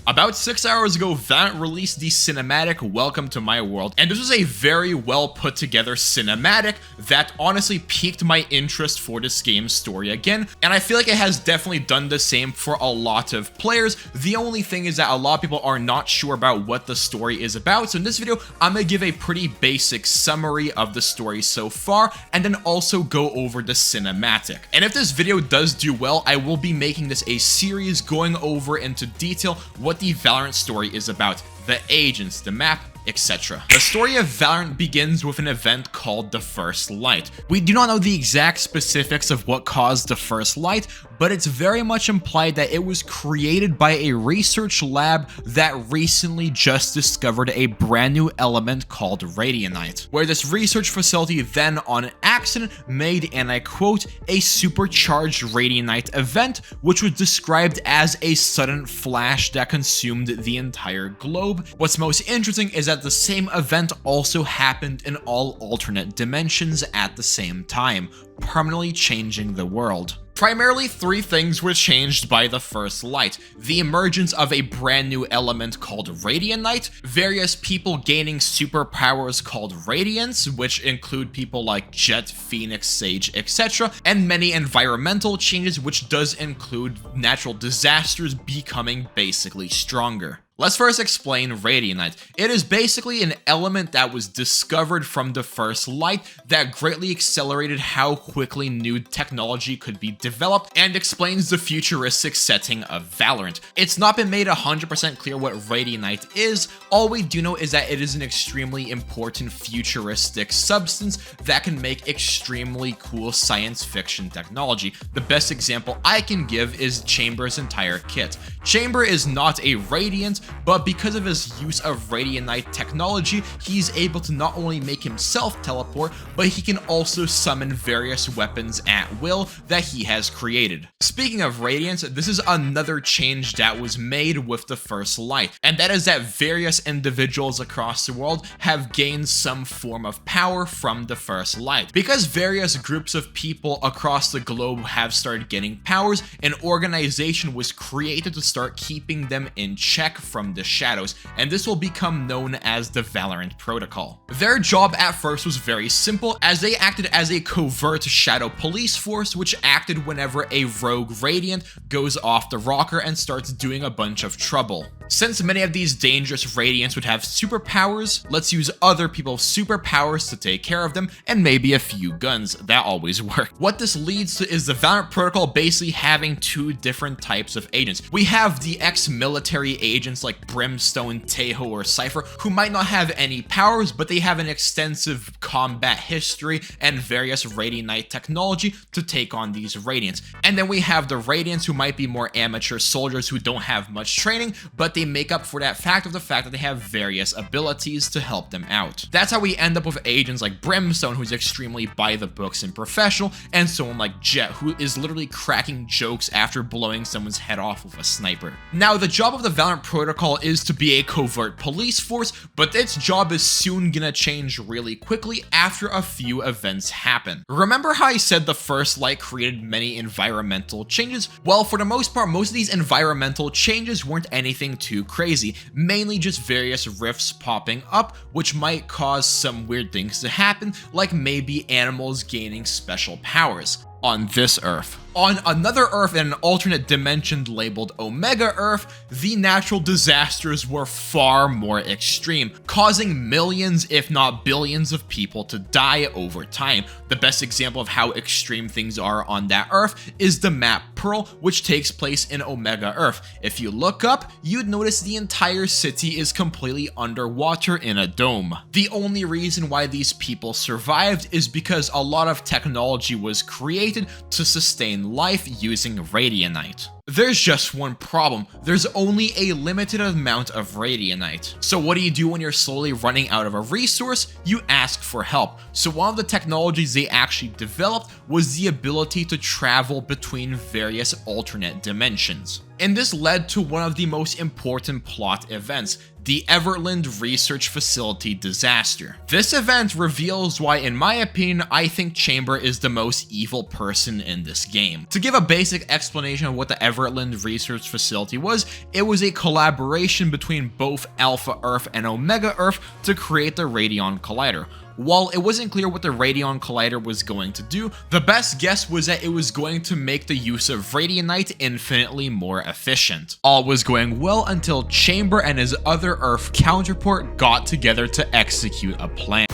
About 6 hours ago, Valorant released the cinematic Welcome to My World, and this was a very well put together cinematic that honestly piqued my interest for this game's story again, and I feel like it has definitely done the same for a lot of players. The only thing is that a lot of people are not sure about what the story is about, so in this video, I'm going to give a pretty basic summary of the story so far, and then also go over the cinematic. And if this video does do well, I will be making this a series going over into detail what the Valorant story is about, the agents, the map, etc. The story of Valorant begins with an event called the First Light. We do not know the exact specifics of what caused the First Light, but it's very much implied that it was created by a research lab that recently just discovered a brand new element called Radianite, where this research facility then on accident made, and I quote, a supercharged Radianite event, which was described as a sudden flash that consumed the entire globe. What's most interesting is that the same event also happened in all alternate dimensions at the same time, permanently changing the world. Primarily, three things were changed by the First Light: the emergence of a brand new element called Radianite, various people gaining superpowers called Radiance, which include people like Jet, Phoenix, Sage, etc., and many environmental changes, which does include natural disasters becoming basically stronger. Let's first explain Radianite. It is basically an element that was discovered from the First Light that greatly accelerated how quickly new technology could be developed and explains the futuristic setting of Valorant. It's not been made 100% clear what Radianite is. All we do know is that it is an extremely important futuristic substance that can make extremely cool science fiction technology. The best example I can give is Chamber's entire kit. Chamber is not a Radiant, but because of his use of Radianite technology, he's able to not only make himself teleport, but he can also summon various weapons at will that he has created. Speaking of Radiance, this is another change that was made with the First Light, and that is that various individuals across the world have gained some form of power from the First Light. Because various groups of people across the globe have started getting powers, an organization was created to start keeping them in check from the shadows, and this will become known as the Valorant Protocol. Their job at first was very simple, as they acted as a covert shadow police force which acted whenever a rogue Radiant goes off the rocker and starts doing a bunch of trouble. Since many of these dangerous Radiants would have superpowers, let's use other people's superpowers to take care of them, and maybe a few guns. That always works. What this leads to is the Valorant Protocol basically having two different types of agents. We have the ex-military agents like Brimstone, Tejo, or Cypher, who might not have any powers, but they have an extensive combat history and various Radianite technology to take on these Radiants. And then we have the Radiants, who might be more amateur soldiers who don't have much training, but they make up for that fact of the fact that they have various abilities to help them out. That's how we end up with agents like Brimstone, who's extremely by the books and professional, and someone like Jet, who is literally cracking jokes after blowing someone's head off with a sniper. Now, the job of the Valorant Protocol is to be a covert police force, but its job is soon gonna change really quickly after a few events happen. Remember how I said the First Light created many environmental changes? Well, for the most part, most of these environmental changes weren't anything too crazy, mainly just various rifts popping up, which might cause some weird things to happen, like maybe animals gaining special powers. On this Earth. On another Earth in an alternate dimension labeled Omega Earth, the natural disasters were far more extreme, causing millions if not billions of people to die over time. The best example of how extreme things are on that Earth is the map Pearl, which takes place in Omega Earth. If you look up, you'd notice the entire city is completely underwater in a dome. The only reason why these people survived is because a lot of technology was created to sustain life using Radianite. There's just one problem. There's only a limited amount of Radianite. So what do you do when you're slowly running out of a resource? You ask for help. So one of the technologies they actually developed was the ability to travel between various alternate dimensions. And this led to one of the most important plot events, the Everland Research Facility disaster. This event reveals why, in my opinion, I think Chamber is the most evil person in this game. To give a basic explanation of what the Everland Everland Research Facility was, it was a collaboration between both Alpha Earth and Omega Earth to create the Radion Collider. While it wasn't clear what the Radion Collider was going to do, the best guess was that it was going to make the use of Radianite infinitely more efficient. All was going well until Chamber and his other Earth counterpart got together to execute a plan.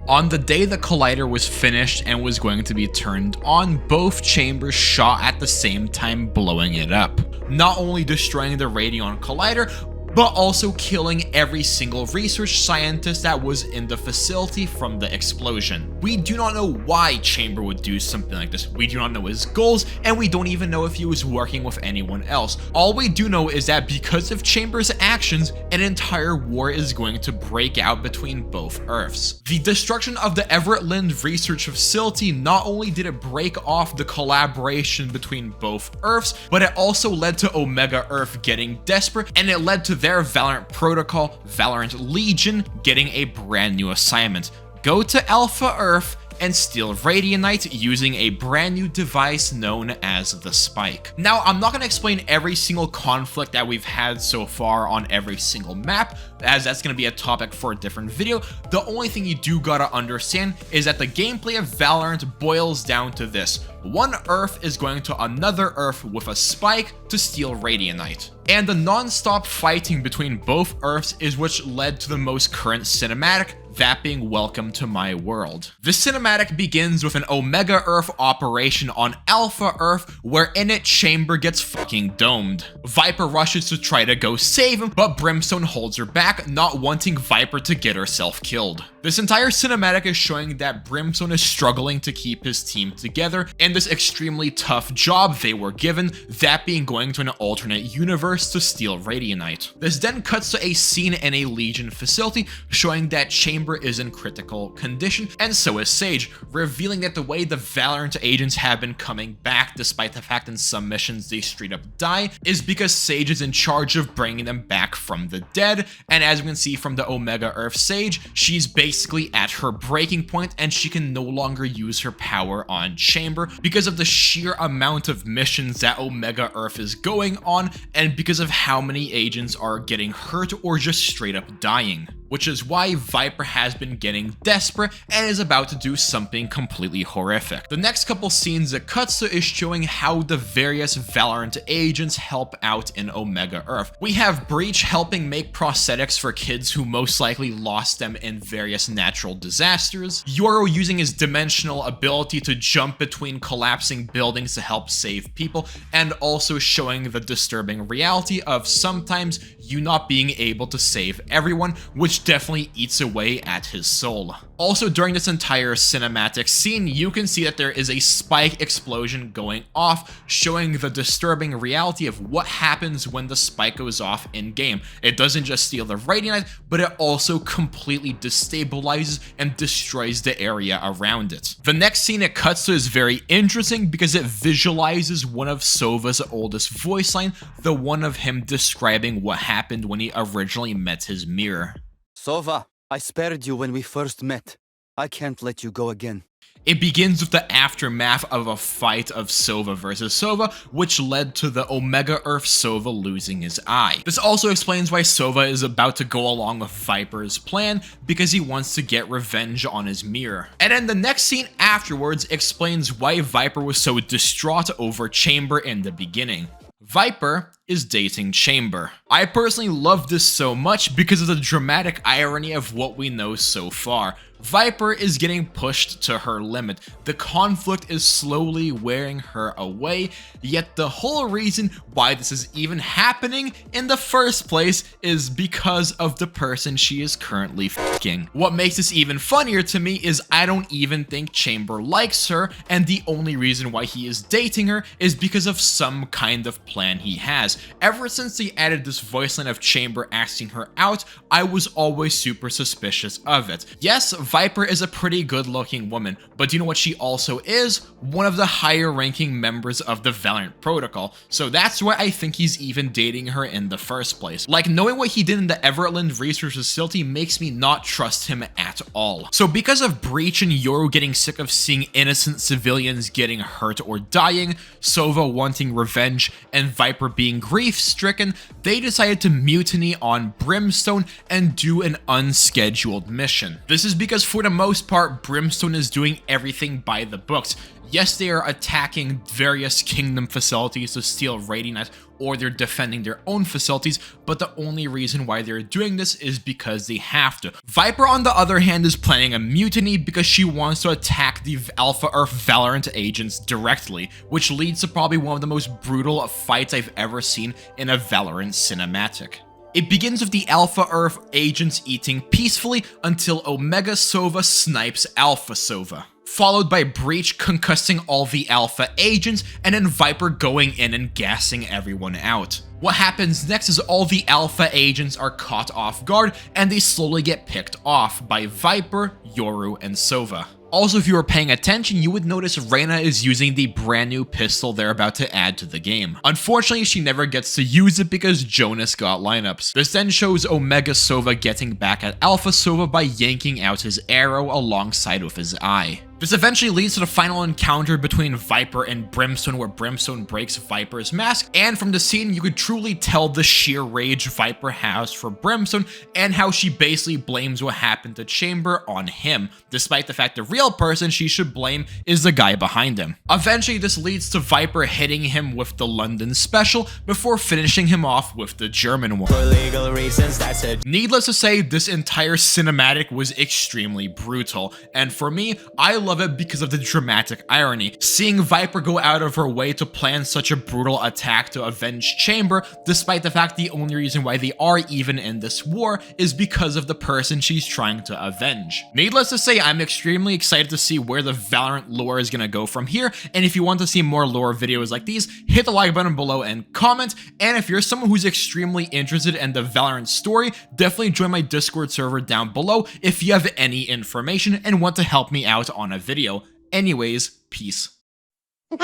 On the day the collider was finished and was going to be turned on, both chambers shot at the same time, blowing it up. Not only destroying the Radion Collider, but also killing every single research scientist that was in the facility from the explosion. We do not know why Chamber would do something like this. We do not know his goals, and we don't even know if he was working with anyone else. All we do know is that because of Chamber's actions, an entire war is going to break out between both Earths. The destruction of the Everland Research Facility not only did it break off the collaboration between both Earths, but it also led to Omega Earth getting desperate, and it led to their Valorant protocol, Valorant Legion, getting a brand new assignment. Go to Alpha Earth and steal Radianite using a brand new device known as the Spike. Now, I'm not going to explain every single conflict that we've had so far on every single map, as that's going to be a topic for a different video. The only thing you do gotta understand is that the gameplay of Valorant boils down to this. One Earth is going to another Earth with a spike to steal Radianite. And the non-stop fighting between both Earths is what led to the most current cinematic, that being Welcome to My World. The cinematic begins with an Omega Earth operation on Alpha Earth, where in it Chamber gets fucking domed. Viper rushes to try to go save him, but Brimstone holds her back, not wanting Viper to get herself killed. This entire cinematic is showing that Brimstone is struggling to keep his team together in this extremely tough job they were given, that being going to an alternate universe to steal Radianite. This then cuts to a scene in a Legion facility showing that Chamber is in critical condition, and so is Sage, revealing that the way the Valorant agents have been coming back, despite the fact in some missions they straight up die, is because Sage is in charge of bringing them back from the dead. And as we can see from the Omega Earth Sage, she's basically at her breaking point and she can no longer use her power on Chamber because of the sheer amount of missions that Omega Earth is going on, and because of how many agents are getting hurt or just straight up dying. Which is why Viper has been getting desperate and is about to do something completely horrific. The next couple scenes it cuts to is showing how the various Valorant agents help out in Omega Earth. We have Breach helping make prosthetics for kids who most likely lost them in various natural disasters, Yoro using his dimensional ability to jump between collapsing buildings to help save people, and also showing the disturbing reality of sometimes you not being able to save everyone, which definitely eats away at his soul. Also, during this entire cinematic scene, you can see that there is a spike explosion going off, showing the disturbing reality of what happens when the spike goes off in game. It doesn't just steal the Radianite, but it also completely destabilizes and destroys the area around it. The next scene it cuts to is very interesting because it visualizes one of Sova's oldest voice line, the one of him describing what happened when he originally met his mirror. Sova, I spared you when we first met. I can't let you go again. It begins with the aftermath of a fight of Sova versus Sova, which led to the Omega Earth Sova losing his eye. This also explains why Sova is about to go along with Viper's plan, because he wants to get revenge on his mirror. And then the next scene afterwards explains why Viper was so distraught over Chamber in the beginning. Viper is dating Chamber. I personally love this so much because of the dramatic irony of what we know so far. Viper is getting pushed to her limit. The conflict is slowly wearing her away, yet the whole reason why this is even happening in the first place is because of the person she is currently f***ing. What makes this even funnier to me is I don't even think Chamber likes her, and the only reason why he is dating her is because of some kind of plan he has. Ever since they added this voice line of Chamber asking her out, I was always super suspicious of it. Yes, Viper is a pretty good looking woman, but do you know what she also is? One of the higher ranking members of the Valorant protocol, so that's why I think he's even dating her in the first place. Like, knowing what he did in the Everland research facility makes me not trust him at all. So because of Breach and Yoru getting sick of seeing innocent civilians getting hurt or dying, Sova wanting revenge, and Viper being grief-stricken, they decided to mutiny on Brimstone and do an unscheduled mission. This is because for the most part, Brimstone is doing everything by the books. Yes, they are attacking various kingdom facilities to steal Radiant, or they're defending their own facilities, but the only reason why they're doing this is because they have to. Viper, on the other hand, is planning a mutiny because she wants to attack the Alpha Earth Valorant agents directly, which leads to probably one of the most brutal fights I've ever seen in a Valorant cinematic. It begins with the Alpha Earth agents eating peacefully until Omega Sova snipes Alpha Sova, followed by Breach concussing all the Alpha agents, and then Viper going in and gassing everyone out. What happens next is all the Alpha agents are caught off guard, and they slowly get picked off by Viper, Yoru, and Sova. Also, if you were paying attention, you would notice Reyna is using the brand new pistol they're about to add to the game. Unfortunately, she never gets to use it because Jonas got lineups. This then shows Omega Sova getting back at Alpha Sova by yanking out his arrow alongside with his eye. This eventually leads to the final encounter between Viper and Brimstone, where Brimstone breaks Viper's mask, and from the scene you could truly tell the sheer rage Viper has for Brimstone and how she basically blames what happened to Chamber on him, despite the fact the real person she should blame is the guy behind him. Eventually this leads to Viper hitting him with the London special before finishing him off with the German one. For legal reasons, that's it. Needless to say, this entire cinematic was extremely brutal, and for me, I love it because of the dramatic irony. Seeing Viper go out of her way to plan such a brutal attack to avenge Chamber, despite the fact the only reason why they are even in this war is because of the person she's trying to avenge. Needless to say, I'm extremely excited to see where the Valorant lore is gonna go from here, and if you want to see more lore videos like these, hit the like button below and comment, and if you're someone who's extremely interested in the Valorant story, definitely join my Discord server down below if you have any information and want to help me out on a video. Anyways, peace.